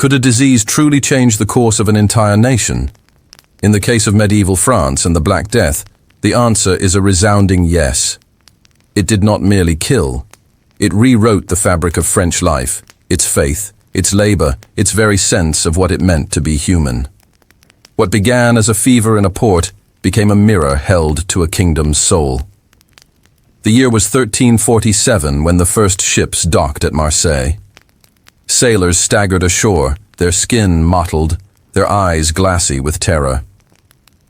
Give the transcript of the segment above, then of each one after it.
Could a disease truly change the course of an entire nation? In the case of medieval France and the Black Death, the answer is a resounding yes. It did not merely kill. It rewrote the fabric of French life, its faith, its labor, its very sense of what it meant to be human. What began as a fever in a port became a mirror held to a kingdom's soul. The year was 1347 when the first ships docked at Marseille. Sailors staggered ashore, their skin mottled, their eyes glassy with terror.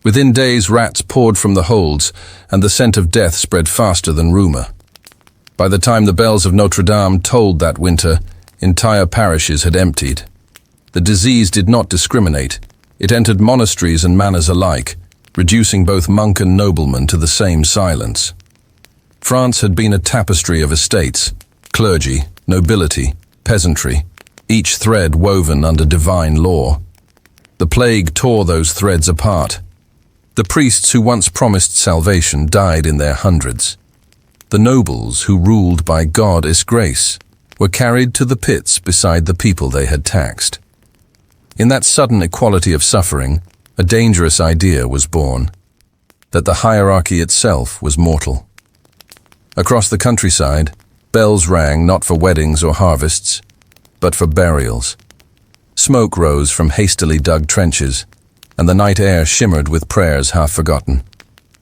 Within days, rats poured from the holds, and the scent of death spread faster than rumor. By the time the bells of Notre Dame tolled that winter, entire parishes had emptied. The disease did not discriminate. It entered monasteries and manors alike, reducing both monk and nobleman to the same silence. France had been a tapestry of estates, clergy, nobility, peasantry, each thread woven under divine law. The plague tore those threads apart. The priests who once promised salvation died in their hundreds. The nobles who ruled by goddess grace were carried to the pits beside the people they had taxed. In that sudden equality of suffering, a dangerous idea was born, that the hierarchy itself was mortal. Across the countryside, bells rang not for weddings or harvests, but for burials. Smoke rose from hastily dug trenches, and the night air shimmered with prayers half forgotten.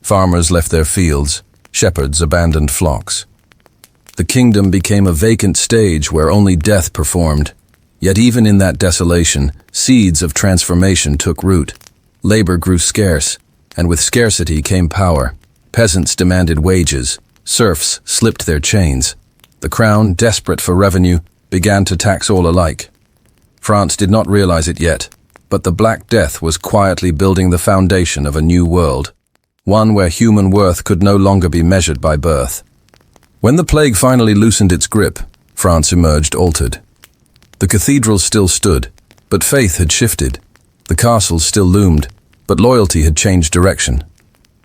Farmers left their fields, shepherds abandoned flocks. The kingdom became a vacant stage where only death performed. Yet even in that desolation, seeds of transformation took root. Labor grew scarce, and with scarcity came power. Peasants demanded wages. Serfs slipped their chains. The crown, desperate for revenue, began to tax all alike. France did not realize it yet, but the Black Death was quietly building the foundation of a new world, one where human worth could no longer be measured by birth. When the plague finally loosened its grip, France emerged altered. The cathedrals still stood, but faith had shifted. The castles still loomed, but loyalty had changed direction.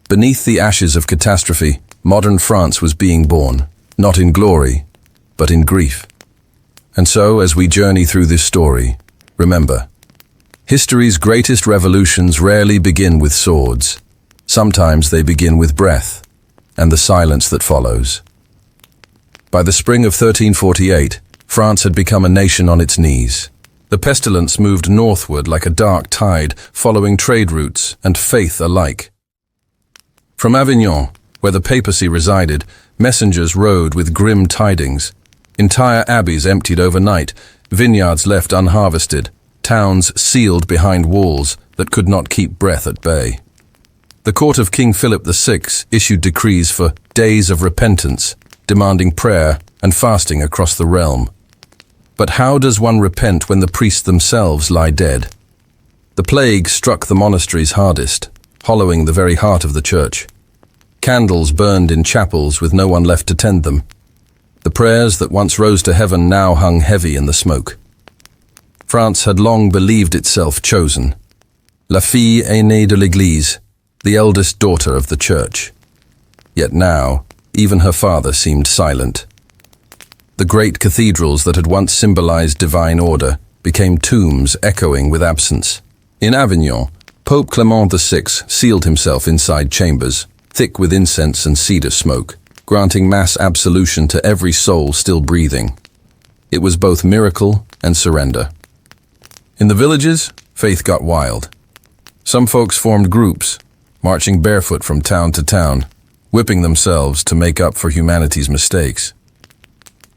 Beneath the ashes of catastrophe, modern France was being born, not in glory, but in grief. And so, as we journey through this story, remember, history's greatest revolutions rarely begin with swords. Sometimes they begin with breath, and the silence that follows. By the spring of 1348, France had become a nation on its knees. The pestilence moved northward like a dark tide, following trade routes and faith alike. From Avignon, where the papacy resided, messengers rode with grim tidings. Entire abbeys emptied overnight, vineyards left unharvested, towns sealed behind walls that could not keep breath at bay. The court of King Philip VI issued decrees for days of repentance, demanding prayer and fasting across the realm. But how does one repent when the priests themselves lie dead? The plague struck the monasteries hardest, hollowing the very heart of the church. Candles burned in chapels with no one left to tend them. The prayers that once rose to heaven now hung heavy in the smoke. France had long believed itself chosen. La fille aînée de l'Église, the eldest daughter of the church. Yet now, even her father seemed silent. The great cathedrals that had once symbolized divine order became tombs echoing with absence. In Avignon, Pope Clement VI sealed himself inside chambers, thick with incense and cedar smoke, granting mass absolution to every soul still breathing. It was both miracle and surrender. In the villages, faith got wild. Some folks formed groups, marching barefoot from town to town, whipping themselves to make up for humanity's mistakes.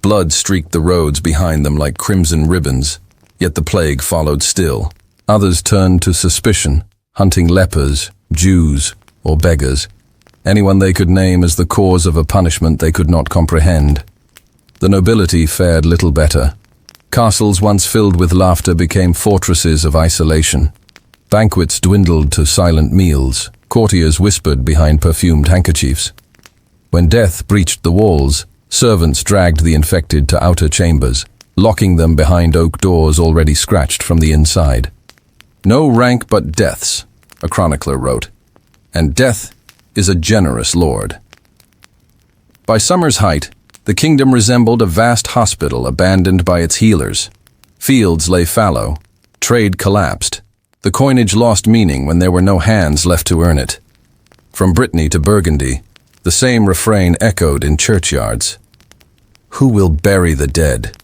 Blood streaked the roads behind them like crimson ribbons, yet the plague followed still. Others turned to suspicion, hunting lepers, Jews, or beggars, anyone they could name as the cause of a punishment they could not comprehend. The nobility fared little better. Castles once filled with laughter became fortresses of isolation. Banquets dwindled to silent meals. Courtiers whispered behind perfumed handkerchiefs. When death breached the walls, servants dragged the infected to outer chambers, locking them behind oak doors already scratched from the inside. "No rank but death's," a chronicler wrote, "and death is a generous lord." By summer's height, the kingdom resembled a vast hospital abandoned by its healers. Fields lay fallow, Trade collapsed. The coinage lost meaning when there were no hands left to earn it. From Brittany to Burgundy, the same refrain echoed in churchyards. Who will bury the dead?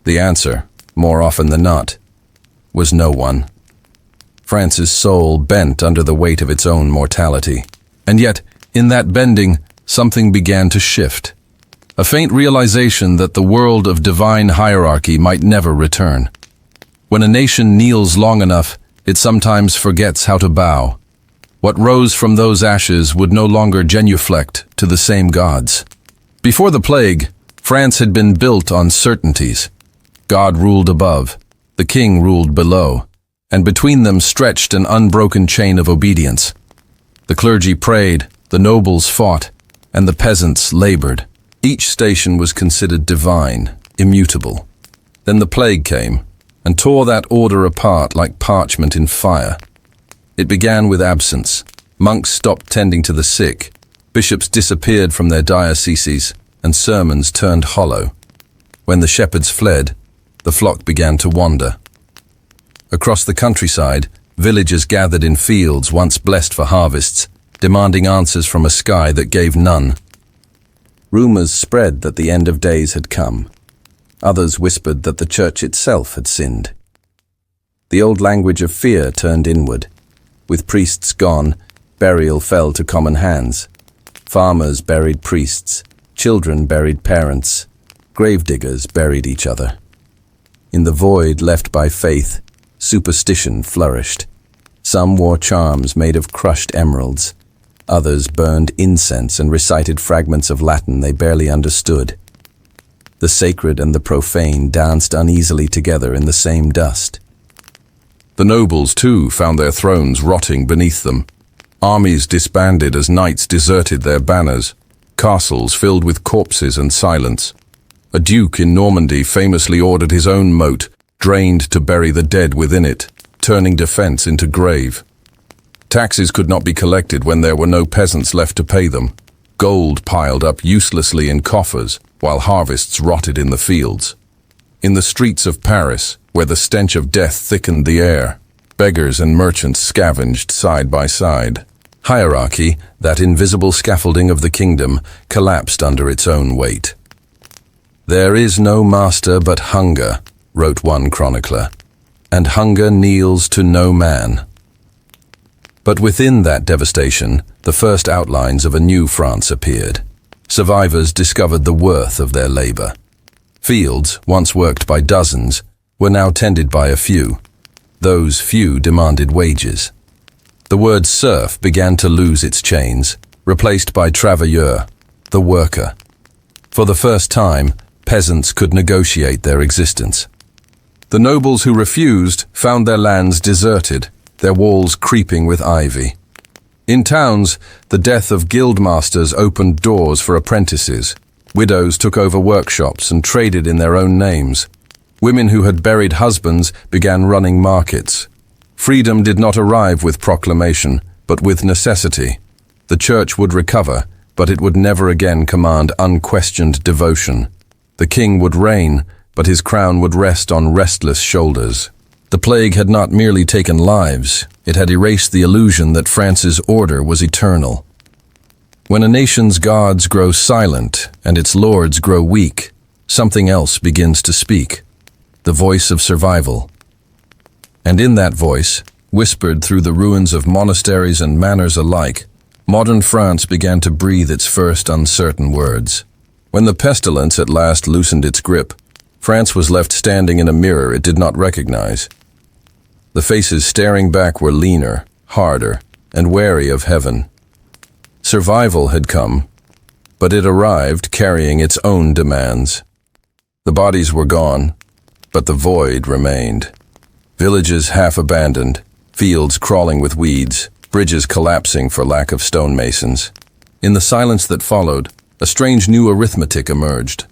The answer, more often than not, was no one. France's soul bent under the weight of its own mortality. And yet, in that bending, something began to shift. A faint realization that the world of divine hierarchy might never return. When a nation kneels long enough, it sometimes forgets how to bow. What rose from those ashes would no longer genuflect to the same gods. Before the plague, France had been built on certainties. God ruled above, the king ruled below, and between them stretched an unbroken chain of obedience. The clergy prayed, the nobles fought, and the peasants labored. Each station was considered divine, immutable. Then the plague came, and tore that order apart like parchment in fire. It began with absence. Monks stopped tending to the sick, bishops disappeared from their dioceses, and sermons turned hollow. When the shepherds fled, the flock began to wander. Across the countryside, villagers gathered in fields once blessed for harvests, demanding answers from a sky that gave none. Rumors spread that the end of days had come. Others whispered that the church itself had sinned. The old language of fear turned inward. With priests gone, burial fell to common hands. Farmers buried priests, children buried parents, gravediggers buried each other. In the void left by faith, superstition flourished. Some wore charms made of crushed emeralds. Others burned incense and recited fragments of Latin they barely understood. The sacred and the profane danced uneasily together in the same dust. The nobles, too, found their thrones rotting beneath them. Armies disbanded as knights deserted their banners. Castles filled with corpses and silence. A duke in Normandy famously ordered his own moat, drained to bury the dead within it, turning defense into grave. Taxes could not be collected when there were no peasants left to pay them. Gold piled up uselessly in coffers, while harvests rotted in the fields. In the streets of Paris, where the stench of death thickened the air, beggars and merchants scavenged side by side. Hierarchy, that invisible scaffolding of the kingdom, collapsed under its own weight. "There is no master but hunger," wrote one chronicler, "and hunger kneels to no man." But within that devastation, the first outlines of a new France appeared. Survivors discovered the worth of their labor. Fields, once worked by dozens, were now tended by a few. Those few demanded wages. The word serf began to lose its chains, replaced by travailleur, the worker. For the first time, peasants could negotiate their existence. The nobles who refused found their lands deserted, their walls creeping with ivy. In towns, the death of guildmasters opened doors for apprentices. Widows took over workshops and traded in their own names. Women who had buried husbands began running markets. Freedom did not arrive with proclamation, but with necessity. The church would recover, but it would never again command unquestioned devotion. The king would reign, but his crown would rest on restless shoulders. The plague had not merely taken lives, it had erased the illusion that France's order was eternal. When a nation's gods grow silent and its lords grow weak, something else begins to speak, the voice of survival. And in that voice, whispered through the ruins of monasteries and manors alike, modern France began to breathe its first uncertain words. When the pestilence at last loosened its grip, France was left standing in a mirror it did not recognize. The faces staring back were leaner, harder, and wary of heaven. Survival had come, but it arrived carrying its own demands. The bodies were gone, but the void remained. Villages half abandoned, fields crawling with weeds, bridges collapsing for lack of stonemasons. In the silence that followed, a strange new arithmetic emerged.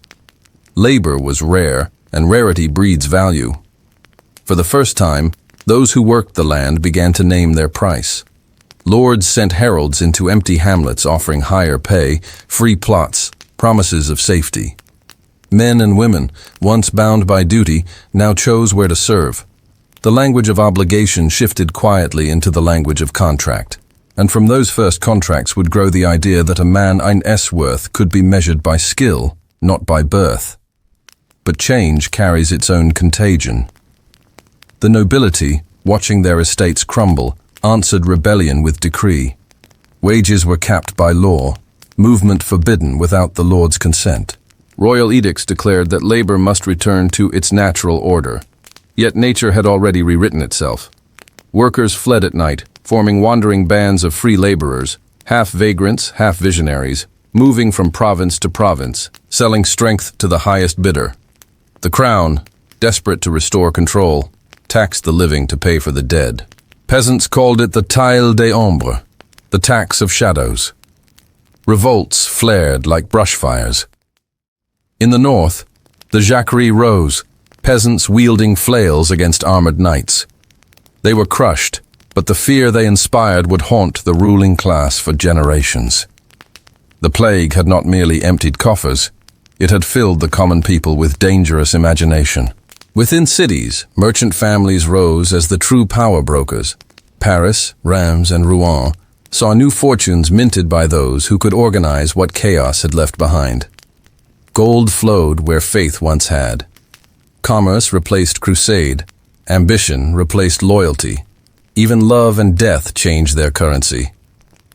Labor was rare, and rarity breeds value. For the first time, those who worked the land began to name their price. Lords sent heralds into empty hamlets offering higher pay, free plots, promises of safety. Men and women, once bound by duty, now chose where to serve. The language of obligation shifted quietly into the language of contract. And from those first contracts would grow the idea that a man's worth could be measured by skill, not by birth. But change carries its own contagion. The nobility, watching their estates crumble, answered rebellion with decree. Wages were capped by law, movement forbidden without the Lord's consent. Royal edicts declared that labor must return to its natural order. Yet nature had already rewritten itself. Workers fled at night, forming wandering bands of free laborers, half vagrants, half visionaries, moving from province to province, selling strength to the highest bidder. The crown, desperate to restore control, taxed the living to pay for the dead. Peasants called it the taille des ombres, the tax of shadows. Revolts flared like brushfires. In the north, the jacquerie rose, peasants wielding flails against armored knights. They were crushed, but the fear they inspired would haunt the ruling class for generations. The plague had not merely emptied coffers, it had filled the common people with dangerous imagination. Within cities, merchant families rose as the true power brokers. Paris, Reims, and Rouen saw new fortunes minted by those who could organize what chaos had left behind. Gold flowed where faith once had. Commerce replaced crusade. Ambition replaced loyalty. Even love and death changed their currency.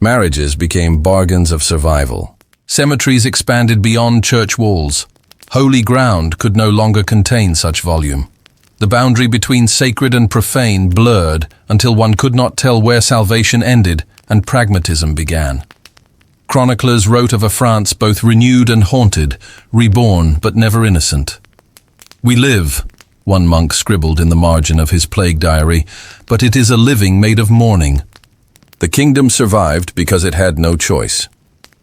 Marriages became bargains of survival. Cemeteries expanded beyond church walls. Holy ground could no longer contain such volume. The boundary between sacred and profane blurred until one could not tell where salvation ended and pragmatism began. Chroniclers wrote of a France both renewed and haunted, reborn but never innocent. "We live," one monk scribbled in the margin of his plague diary, "but it is a living made of mourning." The kingdom survived because it had no choice.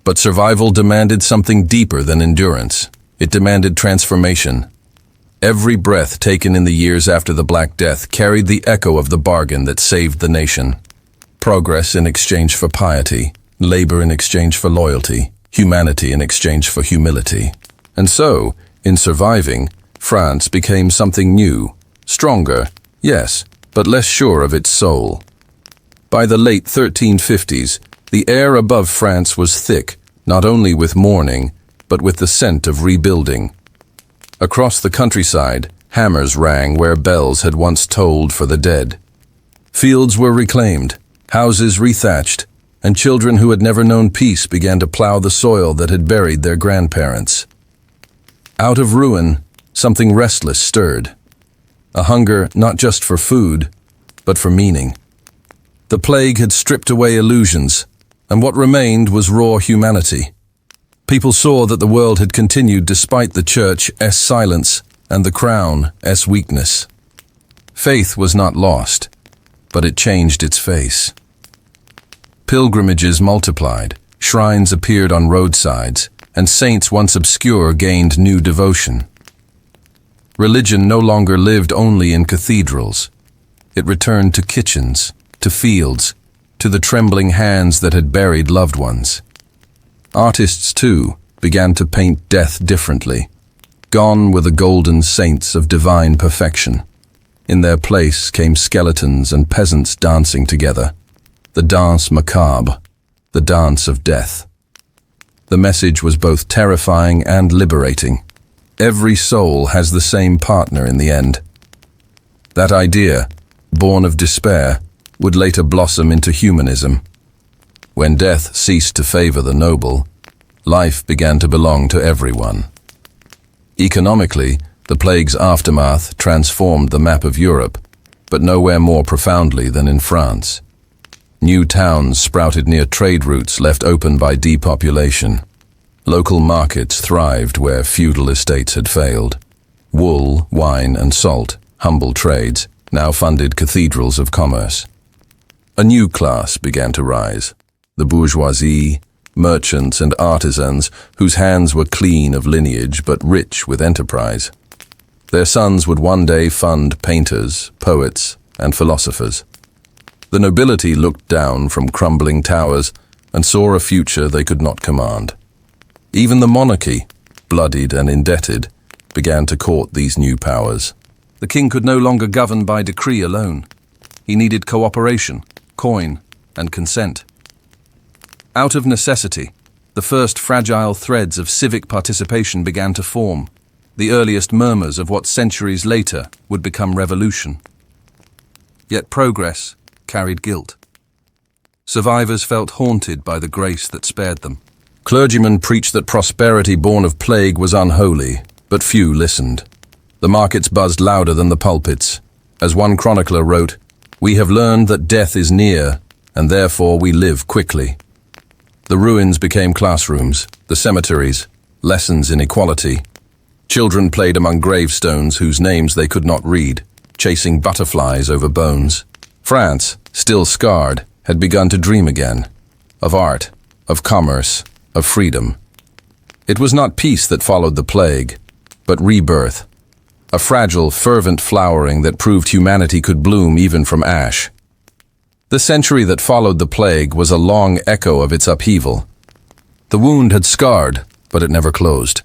But survival demanded something deeper than endurance. It demanded transformation. Every breath taken in the years after the Black Death carried the echo of the bargain that saved the nation. Progress in exchange for piety, labor in exchange for loyalty, humanity in exchange for humility. And so, in surviving, France became something new, stronger, yes, but less sure of its soul. By the late 1350s, the air above France was thick, not only with mourning, but with the scent of rebuilding. Across the countryside, hammers rang where bells had once tolled for the dead. Fields were reclaimed, houses rethatched, and children who had never known peace began to plow the soil that had buried their grandparents. Out of ruin, something restless stirred. A hunger not just for food, but for meaning. The plague had stripped away illusions, and what remained was raw humanity. People saw that the world had continued despite the church's silence and the crown's weakness. Faith was not lost, but it changed its face. Pilgrimages multiplied, shrines appeared on roadsides, and saints once obscure gained new devotion. Religion no longer lived only in cathedrals. It returned to kitchens, to fields, to the trembling hands that had buried loved ones. Artists, too, began to paint death differently. Gone were the golden saints of divine perfection. In their place came skeletons and peasants dancing together. The danse macabre, the dance of death. The message was both terrifying and liberating. Every soul has the same partner in the end. That idea, born of despair, would later blossom into humanism. When death ceased to favor the noble, life began to belong to everyone. Economically, the plague's aftermath transformed the map of Europe, but nowhere more profoundly than in France. New towns sprouted near trade routes left open by depopulation. Local markets thrived where feudal estates had failed. Wool, wine, and salt, humble trades, now funded cathedrals of commerce. A new class began to rise. The bourgeoisie, merchants and artisans whose hands were clean of lineage but rich with enterprise. Their sons would one day fund painters, poets, and philosophers. The nobility looked down from crumbling towers and saw a future they could not command. Even the monarchy, bloodied and indebted, began to court these new powers. The king could no longer govern by decree alone. He needed cooperation, coin, and consent. Out of necessity, the first fragile threads of civic participation began to form, the earliest murmurs of what centuries later would become revolution. Yet progress carried guilt. Survivors felt haunted by the grace that spared them. Clergymen preached that prosperity born of plague was unholy, but few listened. The markets buzzed louder than the pulpits. As one chronicler wrote, "We have learned that death is near, and therefore we live quickly." The ruins became classrooms, the cemeteries, lessons in equality. Children played among gravestones whose names they could not read, chasing butterflies over bones. France, still scarred, had begun to dream again, of art, of commerce, of freedom. It was not peace that followed the plague, but rebirth, a fragile, fervent flowering that proved humanity could bloom even from ash. The century that followed the plague was a long echo of its upheaval. The wound had scarred, but it never closed.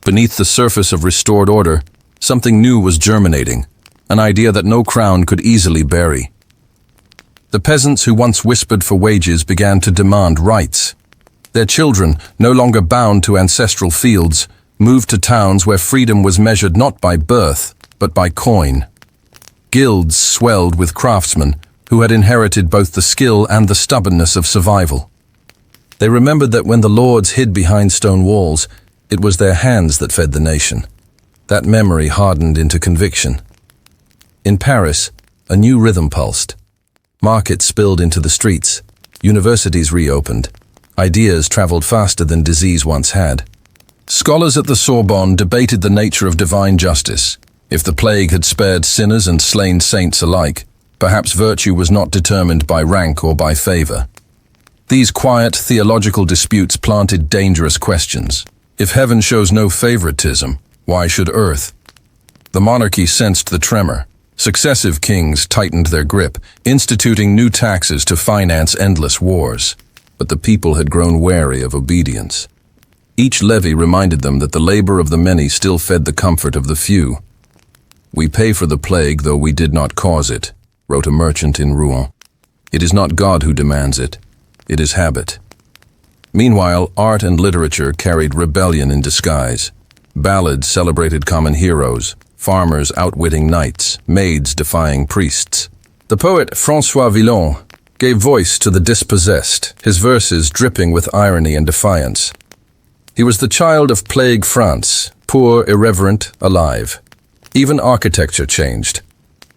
Beneath the surface of restored order, something new was germinating, an idea that no crown could easily bury. The peasants who once whispered for wages began to demand rights. Their children, no longer bound to ancestral fields, moved to towns where freedom was measured not by birth, but by coin. Guilds swelled with craftsmen who had inherited both the skill and the stubbornness of survival. They remembered that when the lords hid behind stone walls, it was their hands that fed the nation. That memory hardened into conviction. In Paris, a new rhythm pulsed. Markets spilled into the streets. Universities reopened. Ideas traveled faster than disease once had. Scholars at the Sorbonne debated the nature of divine justice. If the plague had spared sinners and slain saints alike, perhaps virtue was not determined by rank or by favor. These quiet theological disputes planted dangerous questions. If heaven shows no favoritism, why should earth? The monarchy sensed the tremor. Successive kings tightened their grip, instituting new taxes to finance endless wars. But the people had grown wary of obedience. Each levy reminded them that the labor of the many still fed the comfort of the few. "We pay for the plague, though we did not cause it," wrote a merchant in Rouen. "It is not God who demands it. It is habit." Meanwhile, art and literature carried rebellion in disguise. Ballads celebrated common heroes, farmers outwitting knights, maids defying priests. The poet François Villon gave voice to the dispossessed, his verses dripping with irony and defiance. He was the child of plague France, poor, irreverent, alive. Even architecture changed.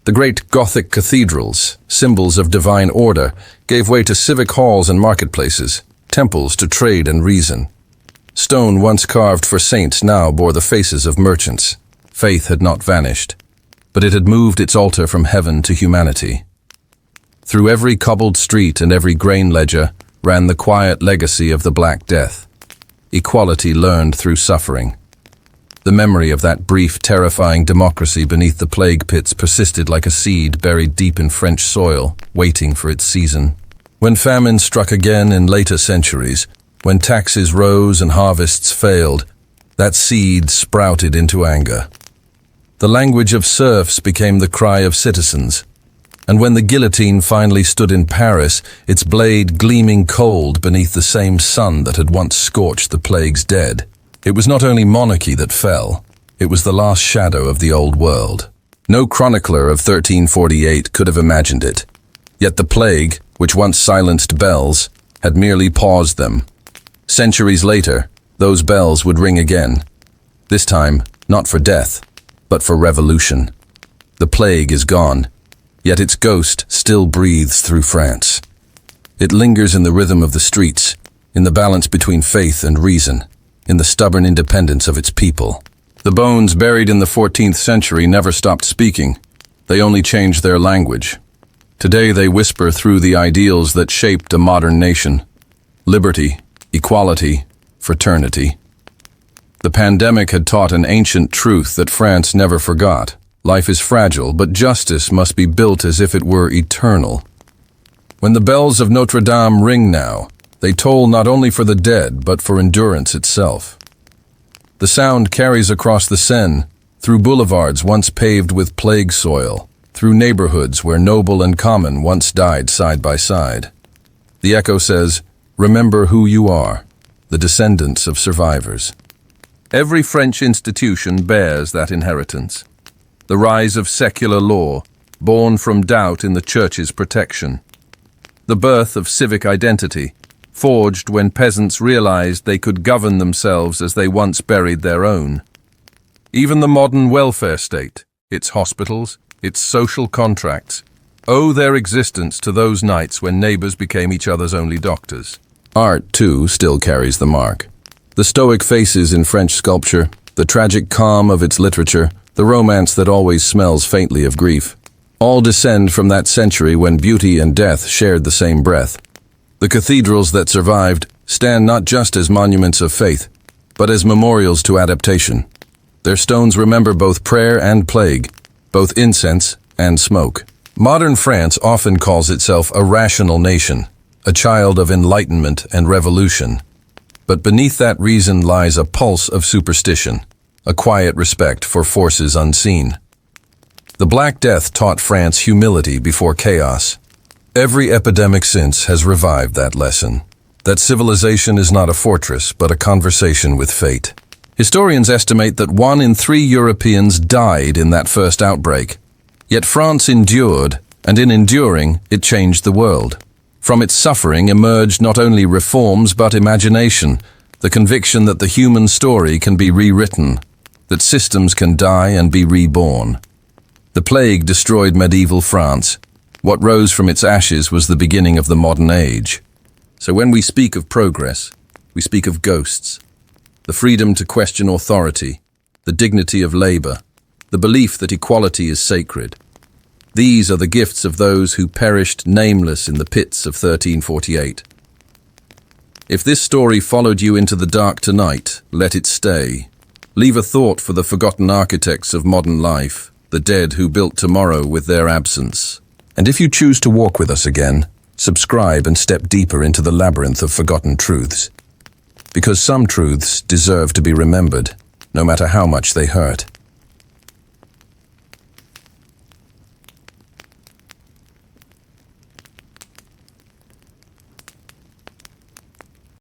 The great Gothic cathedrals, symbols of divine order, gave way to civic halls and marketplaces, temples to trade and reason. Stone once carved for saints now bore the faces of merchants. Faith had not vanished, but it had moved its altar from heaven to humanity. Through every cobbled street and every grain ledger ran the quiet legacy of the Black Death. Equality learned through suffering. The memory of that brief, terrifying democracy beneath the plague pits persisted like a seed buried deep in French soil, waiting for its season. When famine struck again in later centuries, when taxes rose and harvests failed, that seed sprouted into anger. The language of serfs became the cry of citizens. And when the guillotine finally stood in Paris, its blade gleaming cold beneath the same sun that had once scorched the plague's dead, it was not only monarchy that fell, it was the last shadow of the old world. No chronicler of 1348 could have imagined it. Yet the plague, which once silenced bells, had merely paused them. Centuries later, those bells would ring again. This time, not for death, but for revolution. The plague is gone, yet its ghost still breathes through France. It lingers in the rhythm of the streets, in the balance between faith and reason, in the stubborn independence of its people. The bones buried in the 14th century never stopped speaking. They only changed their language. Today they whisper through the ideals that shaped a modern nation. Liberty, equality, fraternity. The pandemic had taught an ancient truth that France never forgot. Life is fragile, but justice must be built as if it were eternal. When the bells of Notre Dame ring now, they toll not only for the dead, but for endurance itself. The sound carries across the Seine, through boulevards once paved with plague soil, through neighborhoods where noble and common once died side by side. The echo says, "Remember who you are, the descendants of survivors." Every French institution bears that inheritance. The rise of secular law, born from doubt in the Church's protection. The birth of civic identity, forged when peasants realized they could govern themselves as they once buried their own. Even the modern welfare state, its hospitals, its social contracts, owe their existence to those nights when neighbors became each other's only doctors. Art, too, still carries the mark. The stoic faces in French sculpture, the tragic calm of its literature, the romance that always smells faintly of grief, all descend from that century when beauty and death shared the same breath. The cathedrals that survived stand not just as monuments of faith, but as memorials to adaptation. Their stones remember both prayer and plague, both incense and smoke. Modern France often calls itself a rational nation, a child of enlightenment and revolution. But beneath that reason lies a pulse of superstition, a quiet respect for forces unseen. The Black Death taught France humility before chaos. Every epidemic since has revived that lesson, that civilization is not a fortress, but a conversation with fate. Historians estimate that 1 in 3 Europeans died in that first outbreak. Yet France endured, and in enduring, it changed the world. From its suffering emerged not only reforms but imagination, the conviction that the human story can be rewritten, that systems can die and be reborn. The plague destroyed medieval France. What rose from its ashes was the beginning of the modern age. So when we speak of progress, we speak of ghosts. The freedom to question authority, the dignity of labor, the belief that equality is sacred. These are the gifts of those who perished nameless in the pits of 1348. If this story followed you into the dark tonight, let it stay. Leave a thought for the forgotten architects of modern life, the dead who built tomorrow with their absence. And if you choose to walk with us again, subscribe and step deeper into the labyrinth of forgotten truths. Because some truths deserve to be remembered, no matter how much they hurt.